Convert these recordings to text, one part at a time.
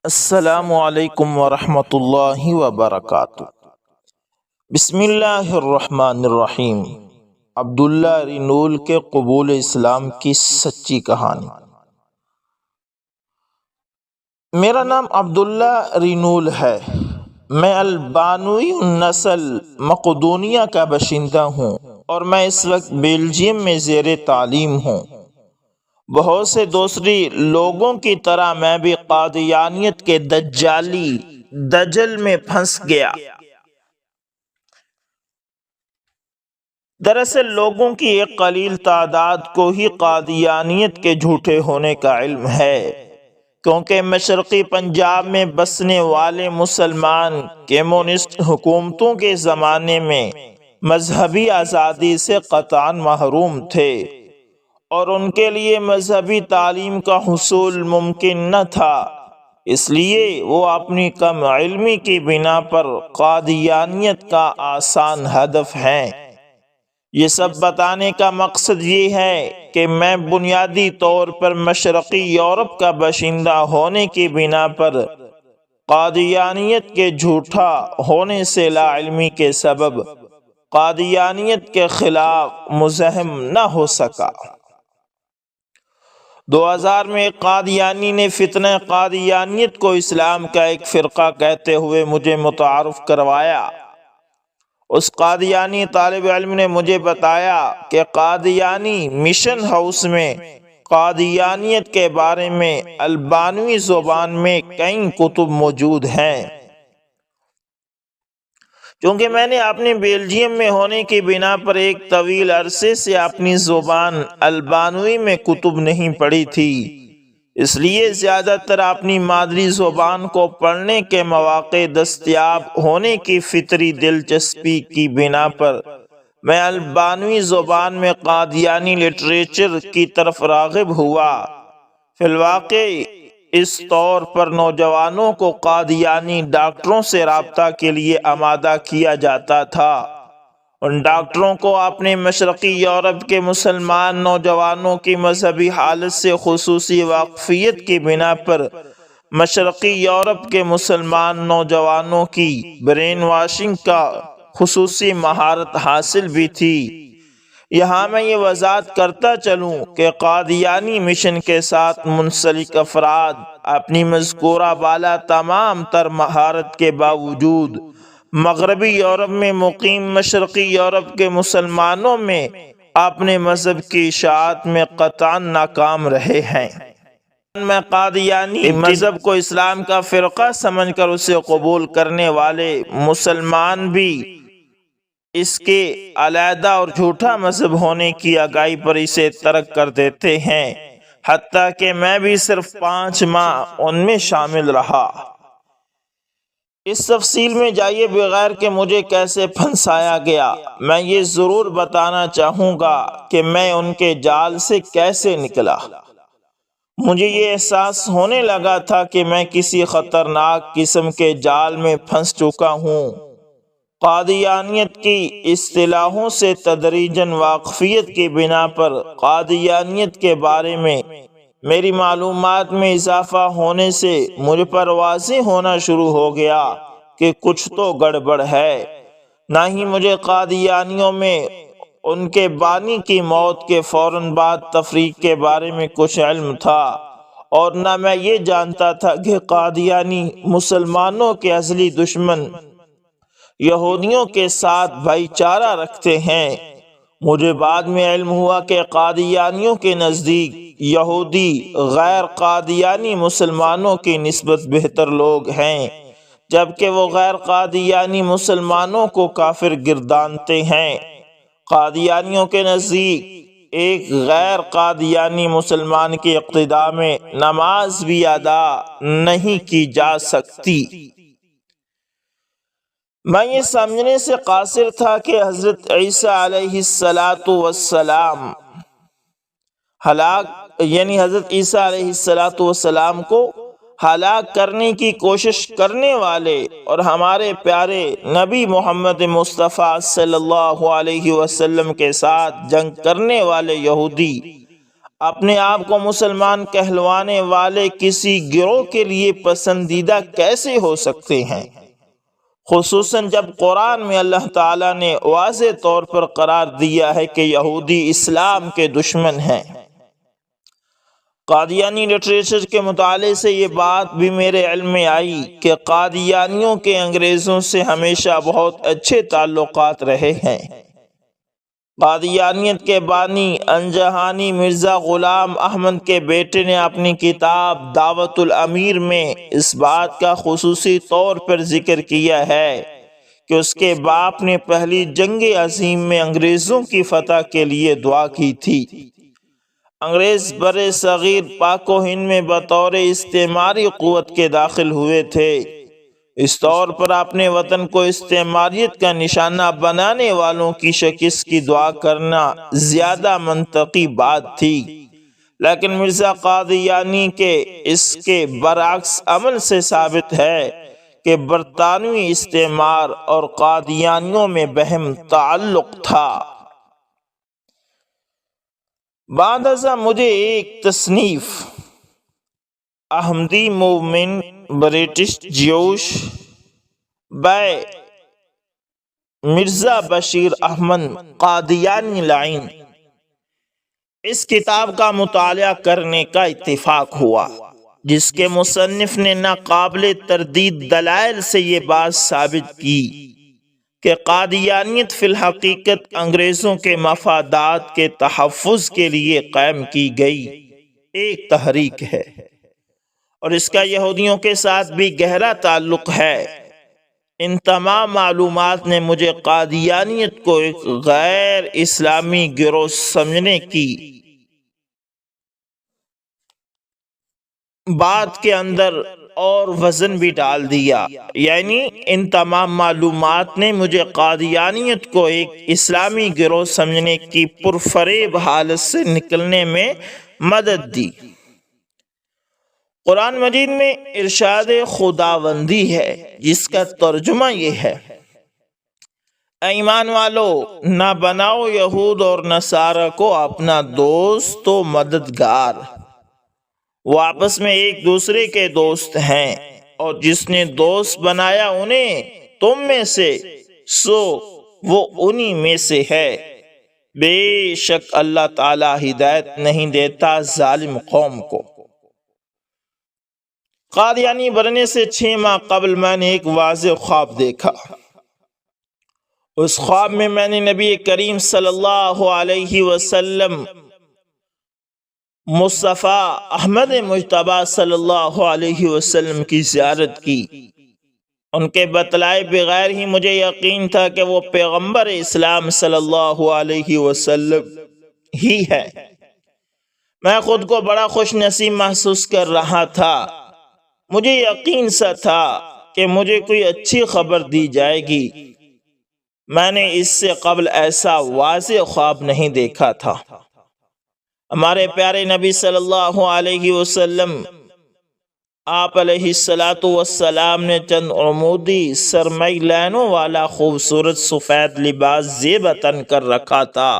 السلام علیکم ورحمۃ اللہ وبرکاتہ۔ بسم اللہ الرحمن الرحیم۔ عبداللہ رینول کے قبول اسلام کی سچی کہانی۔ میرا نام عبداللہ رینول ہے۔ میں البانوی النسل مقدونیہ کا باشندہ ہوں اور میں اس وقت بیلجیم میں زیر تعلیم ہوں۔ بہت سے دوسری لوگوں کی طرح میں بھی قادیانیت کے دجالی دجل میں پھنس گیا۔ دراصل لوگوں کی ایک قلیل تعداد کو ہی قادیانیت کے جھوٹے ہونے کا علم ہے، کیونکہ مشرقی پنجاب میں بسنے والے مسلمان کمیونسٹ حکومتوں کے زمانے میں مذہبی آزادی سے قطعاً محروم تھے اور ان کے لیے مذہبی تعلیم کا حصول ممکن نہ تھا۔ اس لیے وہ اپنی کم علمی کی بنا پر قادیانیت کا آسان ہدف ہیں۔ یہ سب بتانے کا مقصد یہ ہے کہ میں بنیادی طور پر مشرقی یورپ کا باشندہ ہونے کی بنا پر قادیانیت کے جھوٹا ہونے سے لا علمی کے سبب قادیانیت کے خلاف مزاحم نہ ہو سکا۔ 2000 میں ایک قادیانی نے فتنہ قادیانیت کو اسلام کا ایک فرقہ کہتے ہوئے مجھے متعارف کروایا۔ اس قادیانی طالب علم نے مجھے بتایا کہ قادیانی مشن ہاؤس میں قادیانیت کے بارے میں البانوی زبان میں کئی کتب موجود ہیں۔ چونکہ میں نے اپنے بیلجیم میں ہونے کی بنا پر ایک طویل عرصے سے اپنی زبان البانوی میں کتب نہیں پڑھی تھی، اس لیے زیادہ تر اپنی مادری زبان کو پڑھنے کے مواقع دستیاب ہونے کی فطری دلچسپی کی بنا پر میں البانوی زبان میں قادیانی لٹریچر کی طرف راغب ہوا۔ فی الواقع اس طور پر نوجوانوں کو قادیانی ڈاکٹروں سے رابطہ کے لیے آمادہ کیا جاتا تھا۔ ان ڈاکٹروں کو اپنے مشرقی یورپ کے مسلمان نوجوانوں کی مذہبی حالت سے خصوصی واقفیت کی بنا پر مشرقی یورپ کے مسلمان نوجوانوں کی برین واشنگ کا خصوصی مہارت حاصل بھی تھی۔ یہاں میں یہ وضاحت کرتا چلوں کہ قادیانی مشن کے ساتھ منسلک افراد اپنی مذکورہ بالا تمام تر مہارت کے باوجود مغربی یورپ میں مقیم مشرقی یورپ کے مسلمانوں میں اپنے مذہب کی اشاعت میں قطعاً ناکام رہے ہیں۔ میں قادیانی مذہب کو اسلام کا فرقہ سمجھ کر اسے قبول کرنے والے مسلمان بھی اس کے علیحدہ اور جھوٹا مذہب ہونے کی آگاہی پر اسے ترک کر دیتے ہیں، حتیٰ کہ میں بھی صرف 5 ماہ ان میں شامل رہا۔ اس تفصیل میں جائے بغیر کہ مجھے کیسے پھنسایا گیا، میں یہ ضرور بتانا چاہوں گا کہ میں ان کے جال سے کیسے نکلا۔ مجھے یہ احساس ہونے لگا تھا کہ میں کسی خطرناک قسم کے جال میں پھنس چکا ہوں۔ قادیانیت کی اصطلاحوں سے تدریجاً واقفیت کی بنا پر قادیانیت کے بارے میں میری معلومات میں اضافہ ہونے سے مجھ پر واضح ہونا شروع ہو گیا کہ کچھ تو گڑبڑ ہے۔ نہ ہی مجھے قادیانیوں میں ان کے بانی کی موت کے فوراً بعد تفریق کے بارے میں کچھ علم تھا، اور نہ میں یہ جانتا تھا کہ قادیانی مسلمانوں کے اصلی دشمن یہودیوں کے ساتھ بھائی چارہ رکھتے ہیں۔ مجھے بعد میں علم ہوا کہ قادیانیوں کے نزدیک یہودی غیر قادیانی مسلمانوں کی نسبت بہتر لوگ ہیں، جبکہ وہ غیر قادیانی مسلمانوں کو کافر گردانتے ہیں۔ قادیانیوں کے نزدیک ایک غیر قادیانی مسلمان کی اقتداء میں نماز بھی ادا نہیں کی جا سکتی۔ میں یہ سمجھنے سے قاصر تھا کہ حضرت عیسیٰ علیہ السلام حضرت عیسیٰ علیہ السلام کو ہلاک کرنے کی کوشش کرنے والے اور ہمارے پیارے نبی محمد مصطفیٰ صلی اللہ علیہ وسلم کے ساتھ جنگ کرنے والے یہودی اپنے آپ کو مسلمان کہلوانے والے کسی گروہ کے لیے پسندیدہ کیسے ہو سکتے ہیں، خصوصاً جب قرآن میں اللہ تعالیٰ نے واضح طور پر قرار دیا ہے کہ یہودی اسلام کے دشمن ہیں۔ قادیانی لٹریچر کے مطالعے سے یہ بات بھی میرے علم میں آئی کہ قادیانیوں کے انگریزوں سے ہمیشہ بہت اچھے تعلقات رہے ہیں۔ قادیانیت کے بانی انجہانی مرزا غلام احمد کے بیٹے نے اپنی کتاب دعوت الامیر میں اس بات کا خصوصی طور پر ذکر کیا ہے کہ اس کے باپ نے پہلی جنگ عظیم میں انگریزوں کی فتح کے لیے دعا کی تھی۔ انگریز بر صغیر پاک و ہند میں بطور استعماری قوت کے داخل ہوئے تھے۔ اس طور پر اپنے وطن کو استعماریت کا نشانہ بنانے والوں کی شکست کی دعا کرنا زیادہ منطقی بات تھی، لیکن مرزا قادیانی کے اس کے برعکس عمل سے ثابت ہے کہ برطانوی استعمار اور قادیانیوں میں بہم تعلق تھا۔ بعد ازاں مجھے ایک تصنیف Ahmadi movement British Jewish by Mirza Bashir Ahmad Qadiani line, اس کتاب کا مطالعہ کرنے کا اتفاق ہوا، جس کے مصنف نے ناقابل تردید دلائل سے یہ بات ثابت کی کہ قادیانیت فی الحقیقت انگریزوں کے مفادات کے تحفظ کے لیے قائم کی گئی ایک تحریک ہے، اور اس کا یہودیوں کے ساتھ بھی گہرا تعلق ہے۔ ان تمام معلومات نے مجھے قادیانیت کو ایک غیر اسلامی گروہ سمجھنے کی بات کے اندر اور وزن بھی ڈال دیا، یعنی ان تمام معلومات نے مجھے قادیانیت کو ایک اسلامی گروہ سمجھنے کی پرفریب حالت سے نکلنے میں مدد دی۔ قرآن مجید میں ارشاد خداوندی ہے، جس کا ترجمہ یہ ہے: اے ایمان والو، نہ بناؤ یہود اور نصارہ کو اپنا دوست و مددگار، وہ آپس میں ایک دوسرے کے دوست ہیں، اور جس نے دوست بنایا انہیں تم میں سے، سو وہ انہی میں سے ہے۔ بے شک اللہ تعالی ہدایت نہیں دیتا ظالم قوم کو۔ قادیانی بننے سے 6 ماہ قبل میں نے ایک واضح خواب دیکھا۔ اس خواب میں نے نبی کریم صلی اللہ علیہ وسلم، مصطفیٰ احمد مجتبیٰ صلی اللہ علیہ وسلم کی زیارت کی۔ ان کے بتلائے بغیر ہی مجھے یقین تھا کہ وہ پیغمبر اسلام صلی اللہ علیہ وسلم ہی ہے۔ میں خود کو بڑا خوش نصیب محسوس کر رہا تھا۔ مجھے یقین سا تھا کہ مجھے کوئی اچھی خبر دی جائے گی۔ میں نے اس سے قبل ایسا واضح خواب نہیں دیکھا تھا۔ ہمارے پیارے نبی صلی اللہ علیہ وسلم، آپ علیہ السلام نے چند عمودی سرمئی لائنوں والا خوبصورت سفید لباس زیب تن کر رکھا تھا۔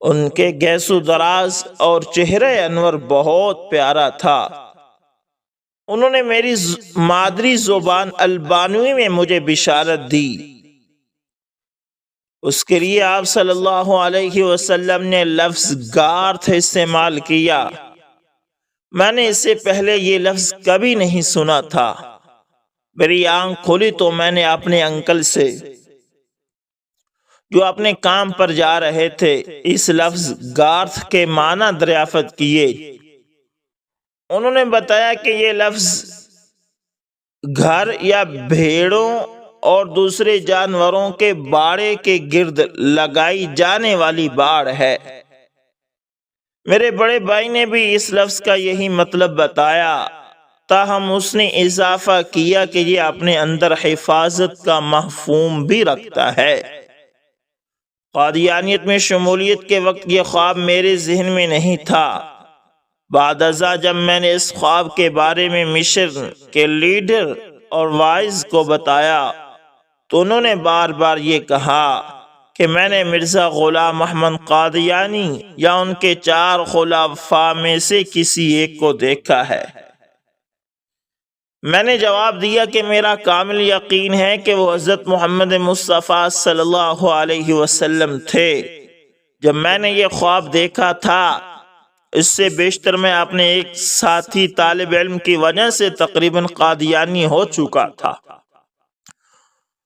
ان کے گیسو دراز اور چہرہ انور بہت پیارا تھا۔ انہوں نے میری مادری زبان البانوی میں مجھے بشارت دی۔ اس کے لیے آپ صلی اللہ علیہ وسلم نے لفظ گارتھ استعمال کیا۔ میں نے اس سے پہلے یہ لفظ کبھی نہیں سنا تھا۔ میری آنکھ کھلی تو میں نے اپنے انکل سے، جو اپنے کام پر جا رہے تھے، اس لفظ گارتھ کے معنی دریافت کیے۔ انہوں نے بتایا کہ یہ لفظ گھر یا بھیڑوں اور دوسرے جانوروں کے باڑے کے گرد لگائی جانے والی باڑ ہے۔ میرے بڑے بھائی نے بھی اس لفظ کا یہی مطلب بتایا، تاہم اس نے اضافہ کیا کہ یہ اپنے اندر حفاظت کا مفہوم بھی رکھتا ہے۔ قادیانیت میں شمولیت کے وقت یہ خواب میرے ذہن میں نہیں تھا۔ بعد ازاں جب میں نے اس خواب کے بارے میں مشن کے لیڈر اور وائز کو بتایا تو انہوں نے بار بار یہ کہا کہ میں نے مرزا غلام احمد قادیانی یا ان کے 4 خلفاء میں سے کسی ایک کو دیکھا ہے؟ میں نے جواب دیا کہ میرا کامل یقین ہے کہ وہ حضرت محمد مصطفیٰ صلی اللہ علیہ وسلم تھے۔ جب میں نے یہ خواب دیکھا تھا، اس سے بیشتر میں اپنے ایک ساتھی طالب علم کی وجہ سے تقریباً قادیانی ہو چکا تھا۔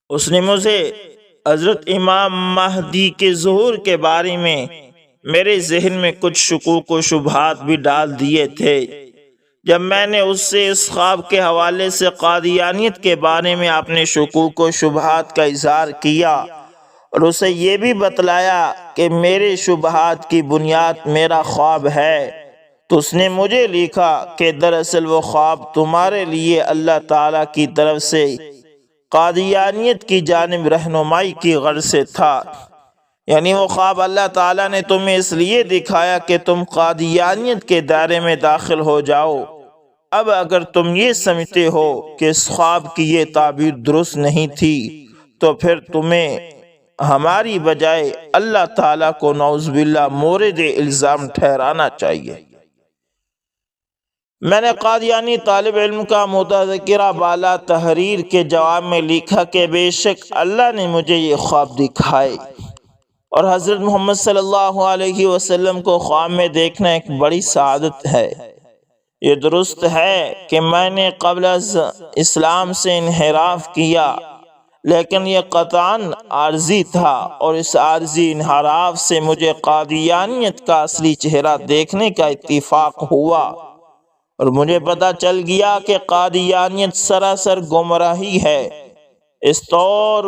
اس نے مجھے حضرت امام مہدی کے ظہور کے بارے میں میرے ذہن میں کچھ شکوک و شبہات بھی ڈال دیے تھے۔ جب میں نے اس سے اس خواب کے حوالے سے قادیانیت کے بارے میں اپنے شکوک و شبہات کا اظہار کیا اور اسے یہ بھی بتلایا کہ میرے شبہات کی بنیاد میرا خواب ہے، تو اس نے مجھے لکھا کہ دراصل وہ خواب تمہارے لیے اللہ تعالیٰ کی طرف سے قادیانیت کی جانب رہنمائی کی غرض سے تھا۔ یعنی وہ خواب اللہ تعالیٰ نے تمہیں اس لیے دکھایا کہ تم قادیانیت کے دائرے میں داخل ہو جاؤ۔ اب اگر تم یہ سمجھتے ہو کہ اس خواب کی یہ تعبیر درست نہیں تھی، تو پھر تمہیں ہماری بجائے اللہ تعالیٰ کو نعوذ باللہ مورد الزام ٹھہرانا چاہیے۔ میں نے قادیانی طالب علم کا متذکرہ بالا تحریر کے جواب میں لکھا کہ بے شک اللہ نے مجھے یہ خواب دکھائے، اور حضرت محمد صلی اللہ علیہ وسلم کو خواب میں دیکھنا ایک بڑی سعادت ہے۔ یہ درست ہے کہ میں نے قبل از اسلام سے انحراف کیا، لیکن یہ قطعاً عارضی تھا، اور اس عارضی انحراف سے مجھے قادیانیت کا اصلی چہرہ دیکھنے کا اتفاق ہوا، اور مجھے پتہ چل گیا کہ قادیانیت سراسر گمراہی ہے۔ اس طور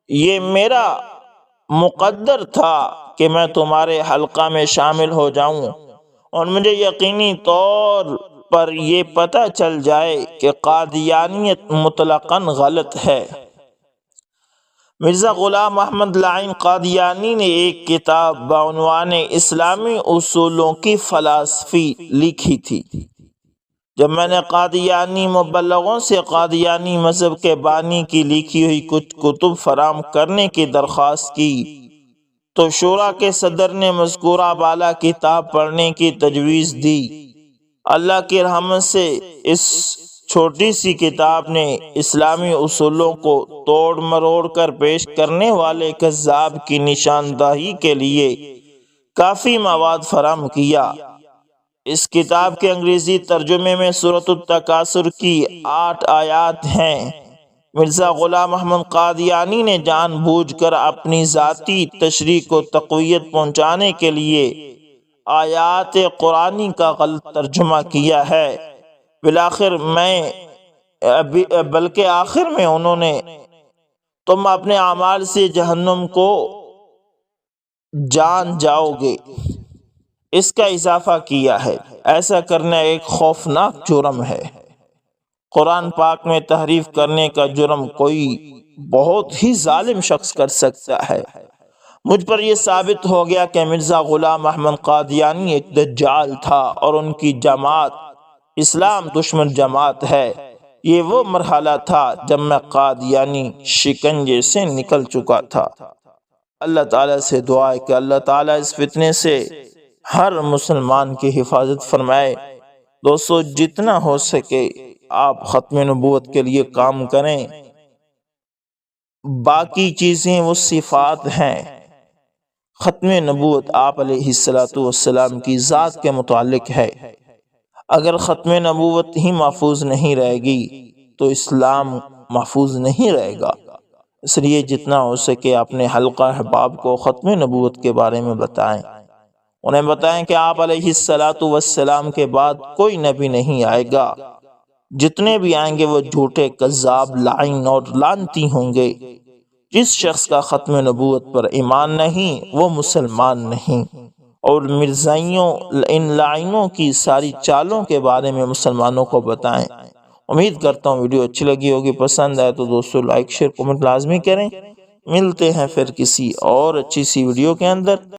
یہ میرا مقدر تھا کہ میں تمہارے حلقہ میں شامل ہو جاؤں، اور مجھے یقینی طور پر یہ پتہ چل جائے کہ قادیانیت مطلقاً غلط ہے۔ مرزا غلام احمد لعین قادیانی نے ایک کتاب بعنوان اسلامی اصولوں کی فلسفی لکھی تھی۔ جب میں نے قادیانی مبلغوں سے قادیانی مذہب کے بانی کی لکھی ہوئی کچھ کتب فراہم کرنے کی درخواست کی، تو شورا کے صدر نے مذکورہ بالا کتاب پڑھنے کی تجویز دی۔ اللہ کی رحمت سے اس چھوٹی سی کتاب نے اسلامی اصولوں کو توڑ مروڑ کر پیش کرنے والے کذاب کی نشاندہی کے لیے کافی مواد فراہم کیا۔ اس کتاب کے انگریزی ترجمے میں سورۃ التکاثر کی 8 آیات ہیں۔ مرزا غلام احمد قادیانی نے جان بوجھ کر اپنی ذاتی تشریح کو تقویت پہنچانے کے لیے آیات قرآنی کا غلط ترجمہ کیا ہے۔ بلکہ آخر میں انہوں نے تم اپنے اعمال سے جہنم کو جان جاؤ گے اس کا اضافہ کیا ہے۔ ایسا کرنا ایک خوفناک جرم ہے۔ قرآن پاک میں تحریف کرنے کا جرم کوئی بہت ہی ظالم شخص کر سکتا ہے۔ مجھ پر یہ ثابت ہو گیا کہ مرزا غلام احمد قادیانی ایک دجال تھا، اور ان کی جماعت اسلام دشمن جماعت ہے۔ یہ وہ مرحلہ تھا جب میں قادیانی شکنجے سے نکل چکا تھا۔ اللہ تعالیٰ سے دعا ہے کہ اللہ تعالیٰ اس فتنے سے ہر مسلمان کی حفاظت فرمائے۔ دوستو، جتنا ہو سکے آپ ختم نبوت کے لیے کام کریں۔ باقی چیزیں وہ صفات ہیں۔ ختم نبوت آپ علیہ السلام کی ذات کے متعلق ہے۔ اگر ختم نبوت ہی محفوظ نہیں رہے گی تو اسلام محفوظ نہیں رہے گا۔ اس لیے جتنا ہو سکے اپنے حلقہ احباب کو ختم نبوت کے بارے میں بتائیں۔ انہیں بتائیں کہ آپ علیہ السلام کے بعد کوئی نبی نہیں آئے گا۔ جتنے بھی آئیں گے وہ جھوٹے، کذاب، لعین اور لعنتی ہوں گے۔ جس شخص کا ختم نبوت پر ایمان نہیں وہ مسلمان نہیں۔ اور مرزائیوں، ان لعینوں کی ساری چالوں کے بارے میں مسلمانوں کو بتائیں۔ امید کرتا ہوں ویڈیو اچھی لگی ہوگی، پسند آئے تو دوستو لائک، شیئر، کمنٹ لازمی کریں۔ ملتے ہیں پھر کسی اور اچھی سی ویڈیو کے اندر۔